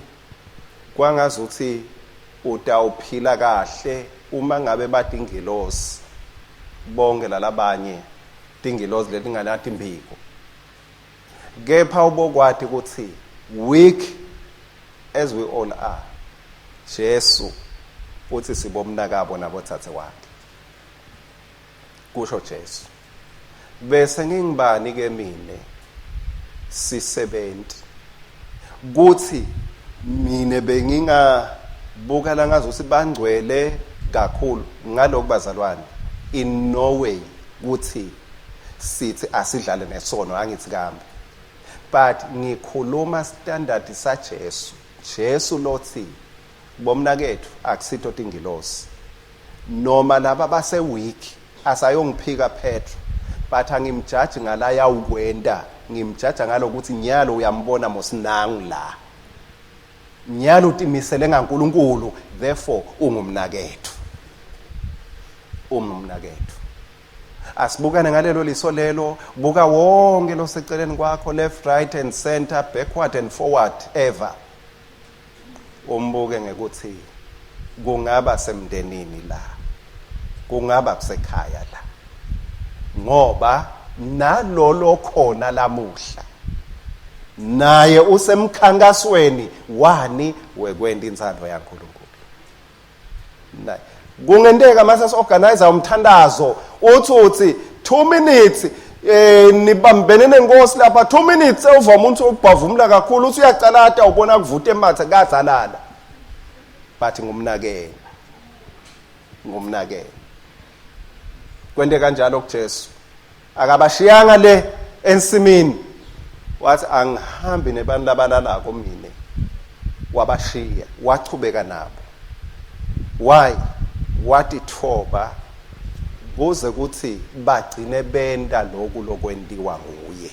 kwangazuthi utawuphila kahle uma ngabe badingilosi bonke lalabanye dingilosi letinganathi imbiko. Kepha ubokwati ukuthi weak as we all are, Jesu uthi sibomnakabo nabothathe wakhe. Kusho Jesu. Bese ngingibani ke mine sisebenti kuthi mine bengingabuka la ngazo sibangcwele kakhulu ngalokho bazalwane, in no way kuthi sithi asidlale nesono, angithi kambe, but ngikhuluma standard sa Jesu. Jesu lothi bomnakethu akusitho tingilosi noma laba base weak asayongiphika Petro, but angimjaji ngala yawukwenda, ngimjaja ngalokuthi nyalo uyambona mosinangu la, nyalo utimisele ngaNkulunkulu, therefore ungumnakethu. Umnakethu. Asibukane ngalelo liso lelo, buka wonke lo seceleni kwakho, left, right and center, backward and forward, ever. Umbuke ngekuthi kungaba semndenini la, kungaba kusekhaya la, ngoba nalolo khona lamuhla naye usemkhankasweni wani wekwenda inzalo yaNkulunkulu. Naye kungenteka mase siorganize umthandazo uthi 2 minutes nibambene nenkosi lapha, 2 minutes uvuma umuntu ukubhavumula kakhulu uthi uyacalata ubona kuvuta emathe kazalala, but ngumnakeni. Kwende kanjalo kuJesu akabashiyanga le ensimini, wathi angihambi nebantu labalalako mine, wabashiya wachubeka nabo. Why? Wathi thoba kuze kuthi bagcine benda lokhu lokwendiwa nguye.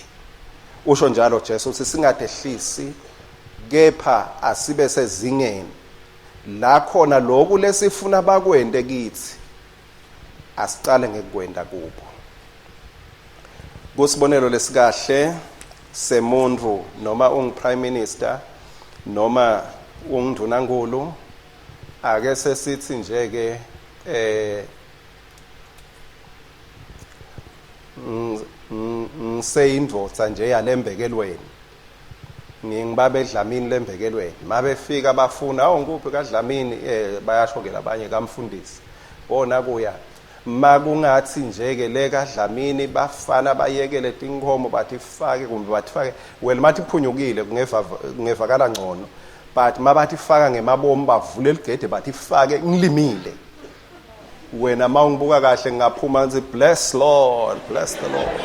Usho njalo Jesu uthi singadehlisi, kepha asibe sezingeni la khona lokhu lesifuna bakwende kithi asicale ngekukwenda kubo. Kusibonelo lesikahle semuntu noma prime minister noma ungdunankulu, ake sesithi nje ke ngiseyindvodza nje yalembekelweni, ngingibabe Dlamini lembekelweni, mabefika bafuna ngikuphi kaDlamini, bayasho ke labanye kamfundisi bona kuya makungathi nje ke le kaDlamini bafana bayekele tinkomo bathi fake kumbe bathi fake, well mathi phunyukile kungevakala ngcono, but mabathi faka ngemabomu bavule eligede bathi fake ngilimile, wena mawungibuka kahle ngaphuma ngithi bless Lord, bless the Lord.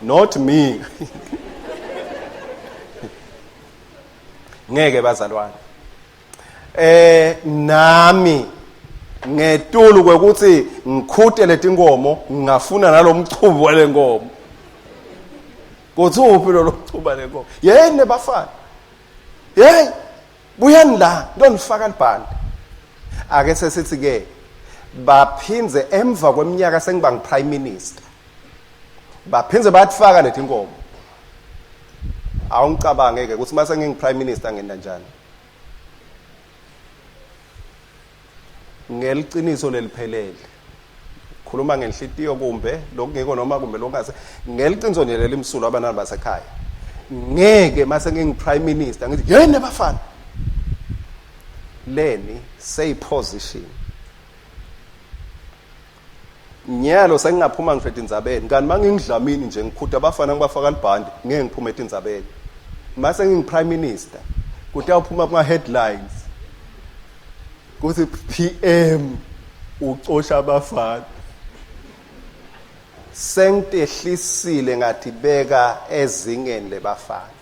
Not me. Ngeke bazalwane, nami ngetulu kwekuthi ngikhute letinkomo ngafuna nalomchubo wale nkomo, kuthi uphi lo mchuba lenkomo, yene bafana, hey buyani la ndonifaka libhande. Ake sesithi ke baphinze emva kweminyaka sengiba ngi-prime minister baphinze bathifaka lethi inkomo. Awungicabange-ke ukuthi mase ngingi-prime minister ngenda njani. Ngeliqiniso leliphelele khuluma ngenhlitiyo kumbe lokungekho noma kumbe lokungase ngeliqiniso nje leli msulo abanani basekhaya ngeke mase ngingi-prime minister ngithi yena bafana leni seyiposition nyalo sengingaphuma ngisho etindzabeni kanti mangingidlamini nje ngikhutha abafana ngibafaka libhandi ngeke ngiphume etindzabeni mase ngingi-prime minister kutawuphuma kuma-headlines kuthi PM ucosha abafana. Sengitehlisile ngathi beka ezingeni lebafana.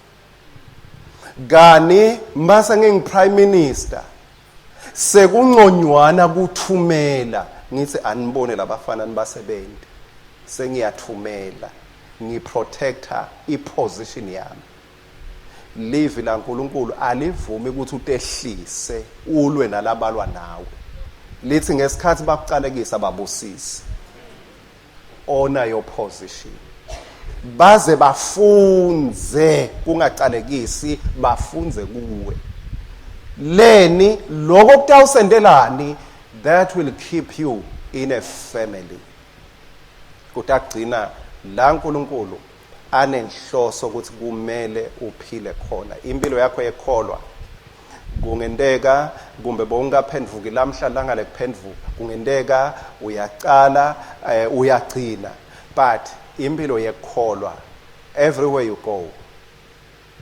Gani mase ngingi-prime minister sekungconywana kuthumela ngithi anibone labafana nibasebenzi sengiyathumela ngiprotector iposition yami. Live la uNkulunkulu alivumi ukuthi utehlise ulwe nalabalwa nawe. Lithi ngesikhathi bakucalekisa babusisi. Honor your position. Baze bafunze kungacalekisi bafunze kuwe. Leni lokho kutawusendelani that will keep you in a family. Kutagcina la uNkulunkulu anenhloso ukuthi kumele uphile khona. Impilo yakho yekholwa kungendeka kumbe bongaphendvuki lamhla langale kuphendvuka kungendeka uyaqala uyagcina but impilo yekholwa everywhere you go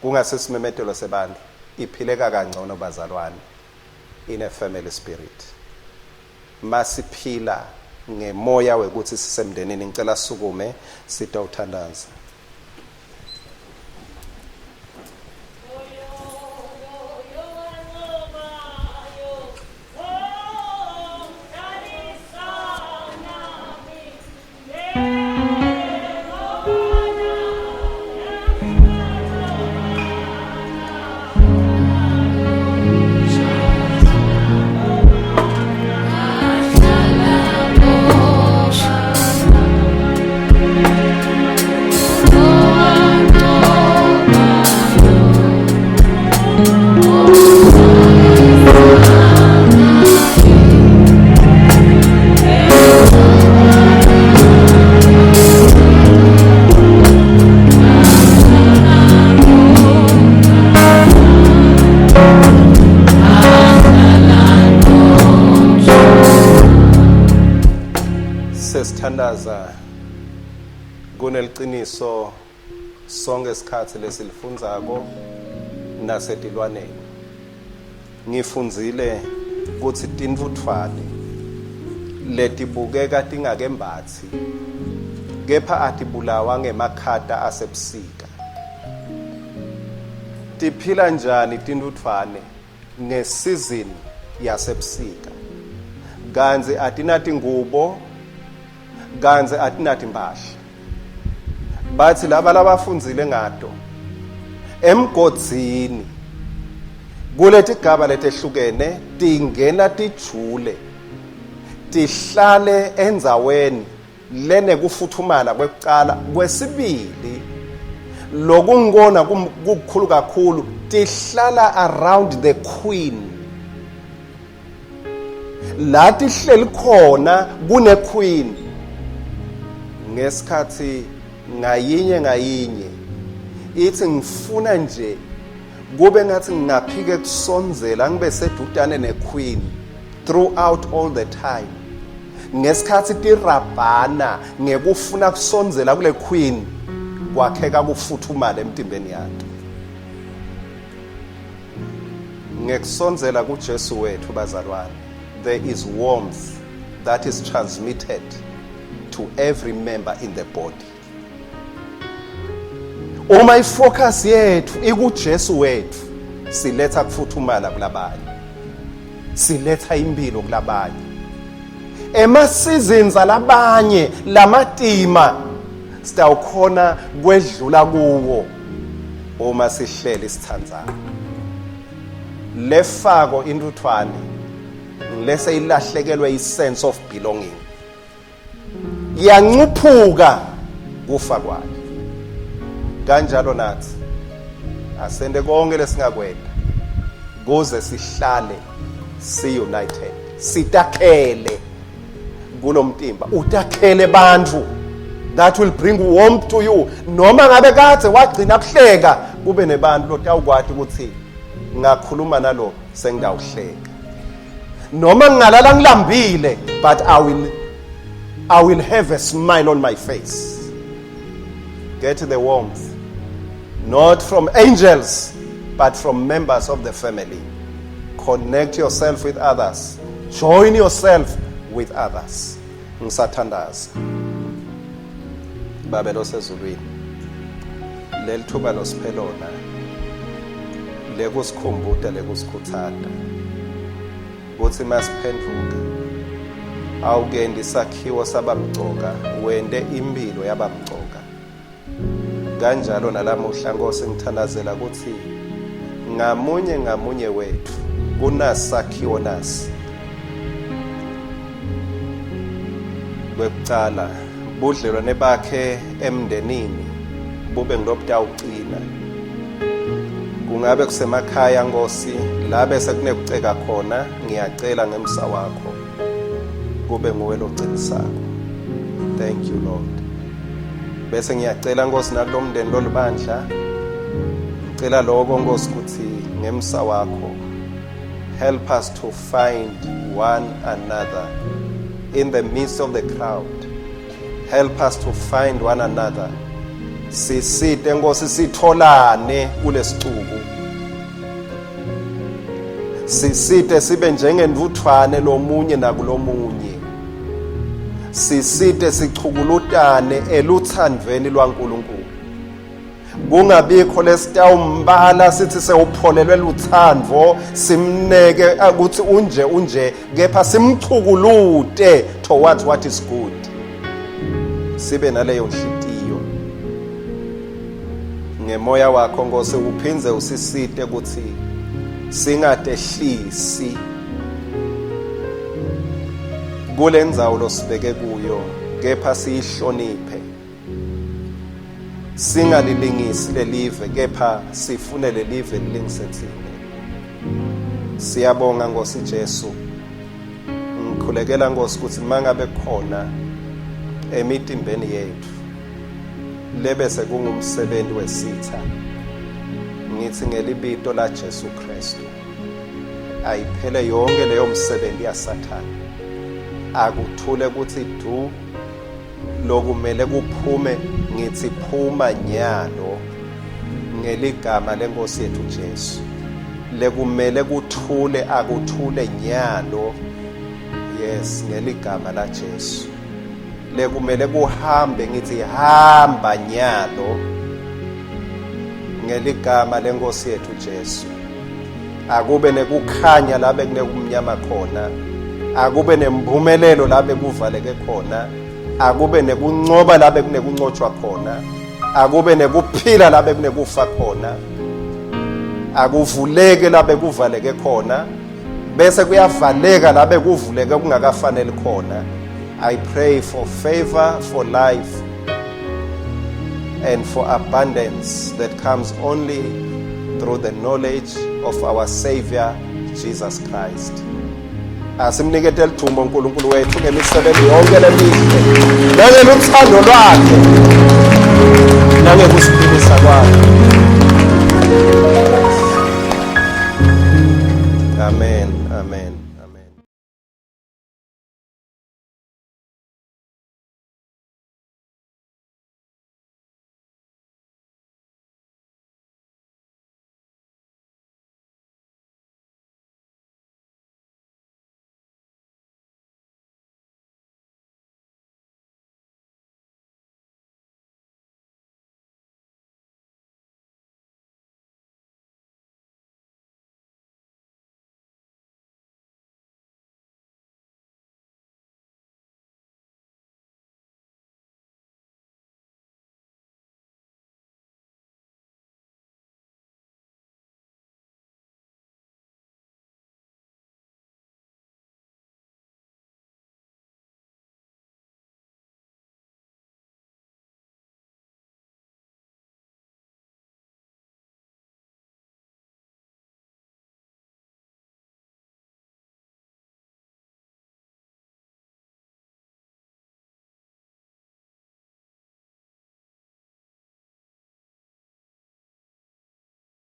kungasesimemetelo sebantu iphileka kangcono bazalwane in a family spirit. Masiphila ngemoya wekuthi sisemndenini ngicela sukume sitawuthandaza. Sesithandaza kuneliqiniso sonke isikhathi lesilifundzako nasedilwaneni. Ngifundzile ukuthi tinvuthwane letibukeka tingakembathi kepha atibulawa ngemakhata asebusika. Tiphila njani tinvuthwane ngesizin yasebusika? Ganze atinathi ngubo ganze atinathi impahla. Bathi laba labafundzile ngato emgodzini kulethi gaba letehlukene tingena tijule tihlale endzaweni lenekufuthumala kwekucala. Kwesibili lokungona kukhulu kakhulu tihlala around the queen. La tihleli khona kune queen ngesikhathi ngayinye ithi ngifuna nje kube ngathi ngingaphike kusonzela ngibe sedudane nequeen throughout all the time. Ngesikhathi tirabhana ngekufuna kusonzela kule queen kwakheka kufuthumala emtimbeni yakhe. Ngekusonzela kuJesu wethu bazalwane, there is warmth that is transmitted to every member in the body. Uma ifocus yethu ikuJesu wethu siletha kufuthumala kulabanye, siletha impilo kulabanye. Ema-seasons alabanye lamatima sitawukhona kwedlula kuwo uma sihleli sithandzana. Lefako intuthwane lese ilahlekelwe isense of belonging. Yancuphuka kufa kwayo. Kanjalo nathi asende konke lesingakwenda kuze sihlale si-united, sitakhele kulomtimba, utakhele bantu that will bring warmth to you. Noma ngabe kade wagcina kuhleka, kube nebantu lotawukwati ukuthi ngakhuluma nalo sengidawuhleka. Noma ngingalala ngilambile, but I will have a smile on my face. Get the warmth, not from angels, but from members of the family. Connect yourself with others. Join yourself with others. Ngisathandaza. Babelo sezulwini. Leli thuba losiphelona. Lekusikhumbuta lekusikhuthanda. Kuthi masiphenduka. Awukendi isakhiwo sabamgcoka, wende impilo yabamgcoka. Kanjalo nalamuhla Nkosi ngithandazela ukuthi ngamunye wethu kunasakhiwo nasi. Kwekucala budlelwane bakhe emndenini bube ngilobutawucina. Kungabe kusemakhaya Nkosi la bese kunekuceka khona, ngiyacela ngemsa wakho kube nguwe logcinisako. Thank you Lord. Bese ngiyacela Nkosi nakulomndeni lolibandla, ngicela lokho Nkosi ukuthi ngemsa wakho help us to find one another in the midst of the crowd. Help us to find one another. Sisite Nkosi sitholane kulesicuku. Sisite sibe njengenvuthwane lomunye nakulomunye. Sisite sichukulutane eluthandweni lwaNkulunkulu. Kungabikho lesitawumbala sithi sewupholelwe luthandvo simneke ukuthi unje kepha simchukulute towards what is good. Sibe naleyo nhliziyo ngemoya wakho Nkosi, uphinze usisite ukuthi singatehlisi kule ndzawo losibeke kuyo, kepha siyihloniphe. Singalilingisi lelive, kepha sifune lelive lilingisethile. Siyabonga Nkosi Jesu. Ngikhulekela Nkosi ukuthi mangabe khona emitimbeni yethu lebese kungumsebenzi wesitha, ngithi ngelibito la Jesu Kristu ayiphele yonke leyo msebenzi yaSathane. Akuthule ukuthi du lokumele kuphume, ngithi phuma nyalo ngeligama leNkosi yethu Jesu. Lekumele kuthule, akuthule nyalo, yes, ngeligama la Jesu. Lekumele kuhambe, ngithi hamba nyalo ngeligama leNkosi yethu Jesu. Akube nekukhanya labe kunekumnyama khona, akube nempumelelo labe kuvaleke khona, akube nekuncoba labe kunekunqotshwa khona, akube nekuphila labe kunekufa khona, akuvuleke labe kuvaleke khona, bese kuyavaleka labe kuvuleke kungakafanele khona. I pray for favor, for life, and for abundance that comes only through the knowledge of our Savior Jesus Christ. Asimnikete lithumba uNkulunkulu wethu ngemisebenzi yonke lemihle nangeluthando lwakhe nangekusiphatha